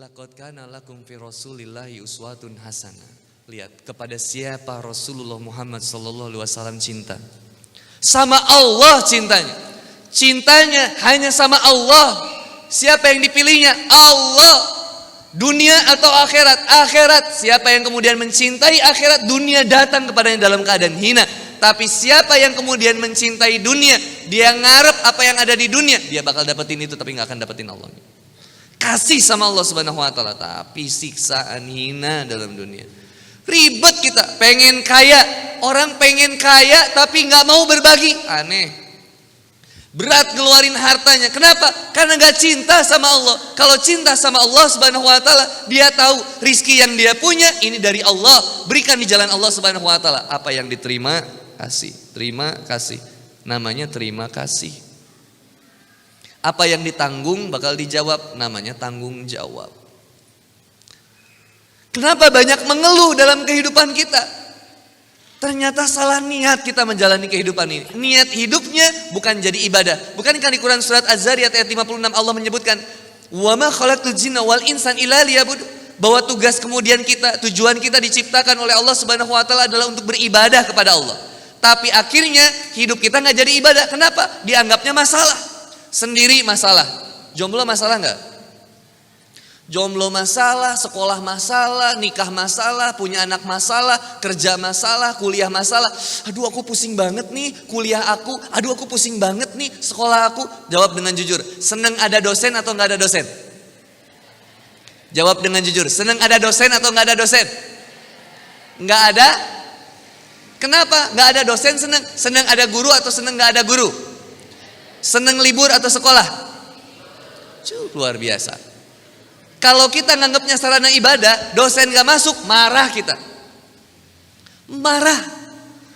Laqad kana lakum fi Rasulillahi uswatun hasanah. Lihat kepada siapa Rasulullah Muhammad sallallahu alaihi wasallam cinta. Sama Allah cintanya. Cintanya hanya sama Allah. Siapa yang dipilihnya? Allah. Dunia atau akhirat? Akhirat. Siapa yang kemudian mencintai akhirat, dunia datang kepadanya dalam keadaan hina. Tapi siapa yang kemudian mencintai dunia, dia ngarep apa yang ada di dunia, dia bakal dapetin itu tapi gak akan dapetin Allah. Kasih sama Allah subhanahu wa ta'ala, tapi siksaan hina dalam dunia. Ribet kita, pengen kaya. Orang pengen kaya tapi gak mau berbagi. Aneh. Berat ngeluarin hartanya. Kenapa? Karena gak cinta sama Allah. Kalau cinta sama Allah subhanahu wa ta'ala, dia tahu rizki yang dia punya ini dari Allah. Berikan di jalan Allah subhanahu wa ta'ala. Apa yang diterima, kasih. Terima kasih. Namanya terima kasih. Apa yang ditanggung bakal dijawab. Namanya tanggung jawab. Kenapa banyak mengeluh dalam kehidupan kita? Ternyata salah niat kita menjalani kehidupan ini. Niat hidupnya bukan jadi ibadah. Bukankah di Quran surat Az-Zariyat ayat 56 Allah menyebutkan, "Wa ma khalaqtul jinna wal insan illa liya'budun." Bahwa tugas kemudian kita, tujuan kita diciptakan oleh Allah Subhanahu wa taala adalah untuk beribadah kepada Allah. Tapi akhirnya hidup kita nggak jadi ibadah. Kenapa? Dianggapnya masalah. Sendiri masalah. Jomblo masalah nggak? Jomblo masalah, sekolah masalah, nikah masalah, punya anak masalah, kerja masalah, kuliah masalah. Aduh aku pusing banget nih kuliah aku. Aduh aku pusing banget nih sekolah aku. Jawab dengan jujur. Seneng ada dosen atau nggak ada dosen? Jawab dengan jujur. Seneng ada dosen atau nggak ada dosen? Nggak ada. Kenapa? Nggak ada dosen seneng. Seneng ada guru atau seneng nggak ada guru? Seneng libur atau sekolah? Luar biasa. Kalau kita nganggapnya sarana ibadah, dosen gak masuk, marah kita. Marah.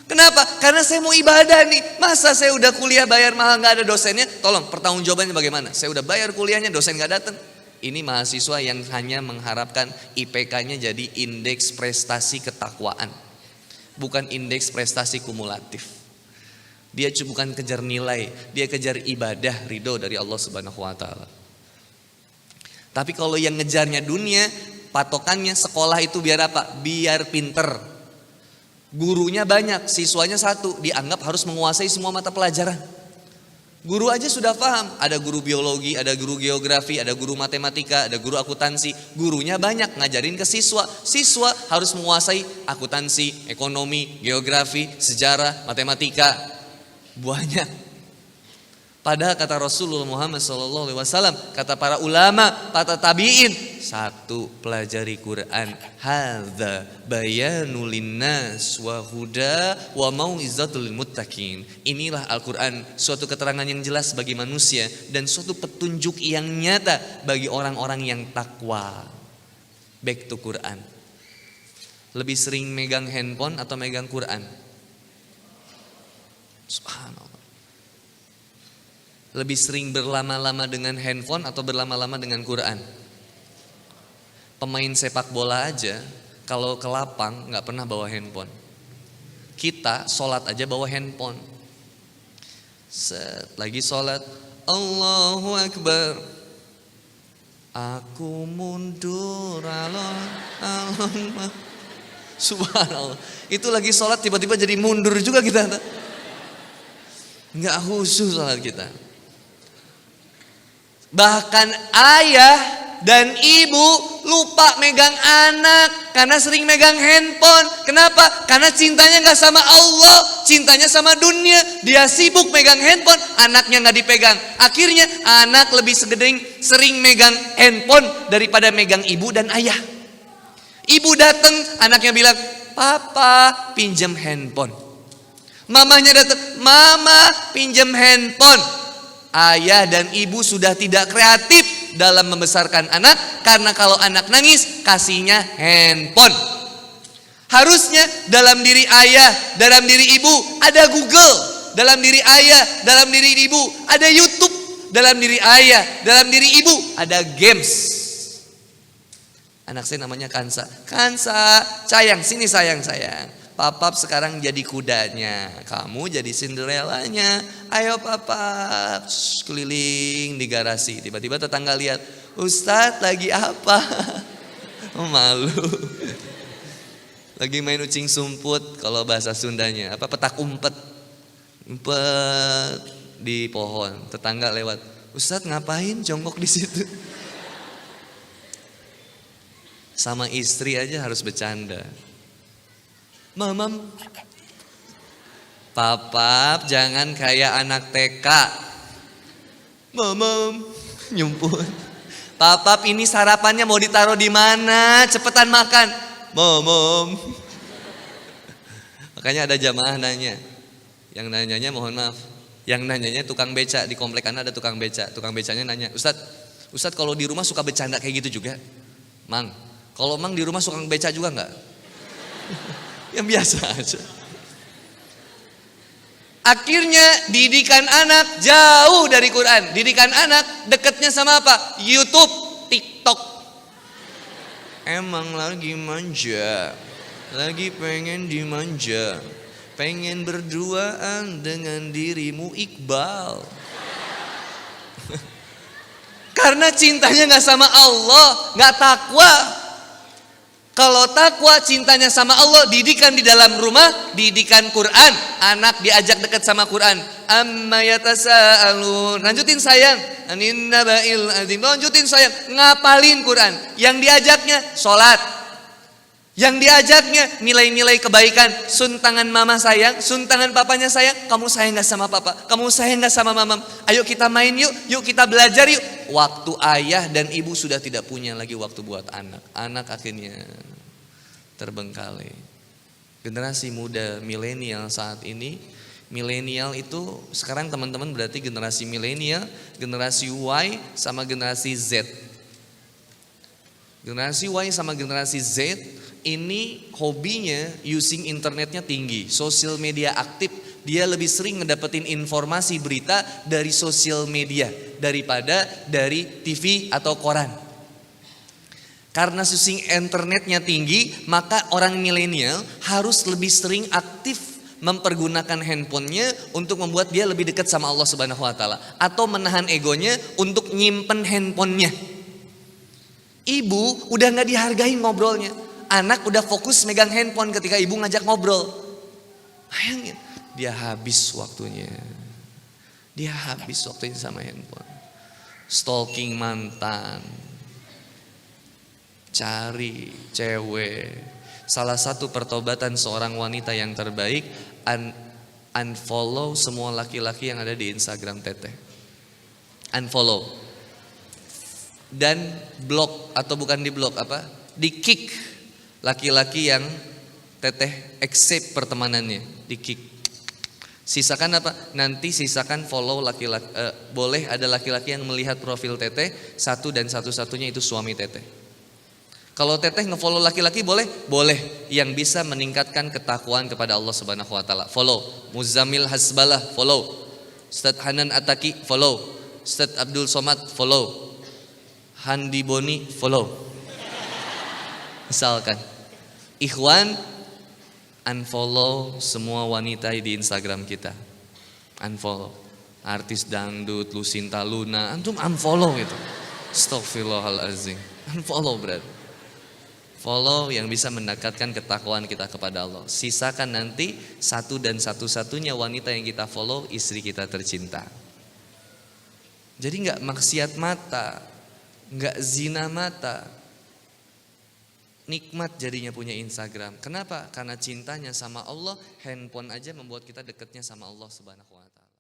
Kenapa? Karena saya mau ibadah nih. Masa saya udah kuliah bayar mahal gak ada dosennya? Tolong pertanggungjawabannya bagaimana? Saya udah bayar kuliahnya, dosen gak datang. Ini mahasiswa yang hanya mengharapkan IPK-nya jadi indeks prestasi ketakwaan. Bukan indeks prestasi kumulatif. Dia bukan kejar nilai, dia kejar ibadah, ridho dari Allah Subhanahu wa ta'ala. Tapi kalau yang ngejarnya dunia, patokannya sekolah itu biar apa? Biar pinter. Gurunya banyak, siswanya satu, dianggap harus menguasai semua mata pelajaran. Guru aja sudah paham, ada guru biologi, ada guru geografi, ada guru matematika, ada guru akuntansi. Gurunya banyak, ngajarin ke siswa. Siswa harus menguasai akuntansi, ekonomi, geografi, sejarah, matematika. Banyak. Padahal kata Rasulullah Muhammad SAW, kata para ulama, kata tabi'in, satu, pelajari Quran. Hadza bayanul linnas wa huda wa mau'izatul muttaqin. Inilah Al-Quran, suatu keterangan yang jelas bagi manusia dan suatu petunjuk yang nyata bagi orang-orang yang takwa. Back to Quran. Lebih sering megang handphone atau megang Quran? Subhanallah. Lebih sering berlama-lama dengan handphone atau berlama-lama dengan Quran? Pemain sepak bola aja kalau ke lapang gak pernah bawa handphone. Kita sholat aja bawa handphone. Lagi sholat, Allahu Akbar. Aku mundur, Allah. Subhanallah. Itu lagi sholat tiba-tiba jadi mundur juga kita. Gak khusyuk sholat kita. Bahkan ayah dan ibu lupa megang anak karena sering megang handphone. Kenapa? Karena cintanya gak sama Allah, cintanya sama dunia. Dia sibuk megang handphone, anaknya gak dipegang. Akhirnya anak lebih sering megang handphone daripada megang ibu dan ayah. Ibu datang, anaknya bilang, "Papa, pinjam handphone." Mamanya datang, "Mama, pinjam handphone." Ayah dan ibu sudah tidak kreatif dalam membesarkan anak, karena kalau anak nangis kasihnya handphone. Harusnya dalam diri ayah, dalam diri ibu ada Google, dalam diri ayah, dalam diri ibu ada YouTube, dalam diri ayah, dalam diri ibu ada games. Anak saya namanya Kansa. Kansa, sayang, sini sayang. Papap sekarang jadi kudanya, kamu jadi Cinderellanya. Ayo papap, keliling di garasi. Tiba-tiba tetangga lihat, Ustadz lagi apa? Oh, malu. Lagi main ucing sumput kalau bahasa Sundanya. Apa petak umpet. Umpet di pohon. Tetangga lewat. Ustadz ngapain jongkok di situ? Sama istri aja harus bercanda. Mamam. Papap jangan kayak anak TK. Mamam nyumput. Papap ini sarapannya mau ditaruh di mana? Cepetan makan. Mamam. Makanya ada jamaah nanya. Yang nanyanya mohon maaf. Yang nanyanya tukang beca di komplek Anda ada tukang beca. Tukang becanya nanya, Ustadz kalau di rumah suka bercanda kayak gitu juga? Mang, kalau Mang di rumah suka beca juga nggak? Yang biasa aja. Akhirnya didikan anak jauh dari Quran. Didikan anak dekatnya sama apa? YouTube, TikTok. Emang lagi manja, lagi pengen dimanja, pengen berduaan dengan dirimu Iqbal. Karena cintanya gak sama Allah, gak takwa. Kalau takwa cintanya sama Allah, didikan di dalam rumah, didikan Quran. Anak diajak dekat sama Quran. Amma yatasaalun. Lanjutin sayang. Anin naba'il azim. Lanjutin sayang. Ngapalin Quran. Yang diajaknya sholat. Yang diajaknya nilai-nilai kebaikan. Sun tangan mama sayang, sun tangan papanya sayang. Kamu sayang gak sama papa? Kamu sayang gak sama mama? Ayo kita main yuk, yuk kita belajar yuk. Waktu ayah dan ibu sudah tidak punya lagi waktu buat anak. Anak akhirnya terbengkalai. Generasi muda milenial saat ini, milenial itu sekarang teman-teman berarti generasi milenial, generasi Y sama generasi Z. Generasi Y sama generasi Z ini hobinya using internetnya tinggi, sosial media aktif. Dia lebih sering ngedapetin informasi berita dari sosial media daripada dari TV atau koran. Karena using internetnya tinggi, maka orang milenial harus lebih sering aktif mempergunakan handphonenya untuk membuat dia lebih dekat sama Allah Subhanahu wa taala, atau menahan egonya untuk nyimpen handphonenya. Ibu udah gak dihargai ngobrolnya. Anak udah fokus megang handphone ketika ibu ngajak ngobrol. Bayangin, dia habis waktunya. Dia habis waktunya sama handphone. Stalking mantan. Cari cewek. Salah satu pertobatan seorang wanita yang terbaik, unfollow semua laki-laki yang ada di Instagram teteh. Unfollow. Dan blok, atau bukan di blok, apa? Di kick laki-laki yang teteh accept pertemanannya, di kick. Sisakan apa? Nanti sisakan follow laki-laki, boleh ada laki-laki yang melihat profil teteh satu dan satu-satunya itu suami teteh. Kalau teteh ngefollow laki-laki boleh? Boleh. Yang bisa meningkatkan ketakwaan kepada Allah Subhanahu wa taala. Follow. Muzammil Hasbalah, follow. Ustadz Hanan Ataki, follow. Ustadz Abdul Somad, follow. Handi Boni, follow. Misalkan. Ikhwan, unfollow semua wanita di Instagram kita. Unfollow. Artis dangdut, Lucinta Luna, antum unfollow gitu. Astaghfirullahalazim. Unfollow berarti. Follow yang bisa mendekatkan ketakwaan kita kepada Allah. Sisakan nanti satu dan satu-satunya wanita yang kita follow, istri kita tercinta. Jadi gak maksiat mata, gak zina mata. Nikmat jadinya punya Instagram. Kenapa? Karena cintanya sama Allah, handphone aja membuat kita dekatnya sama Allah Subhanahu wa taala.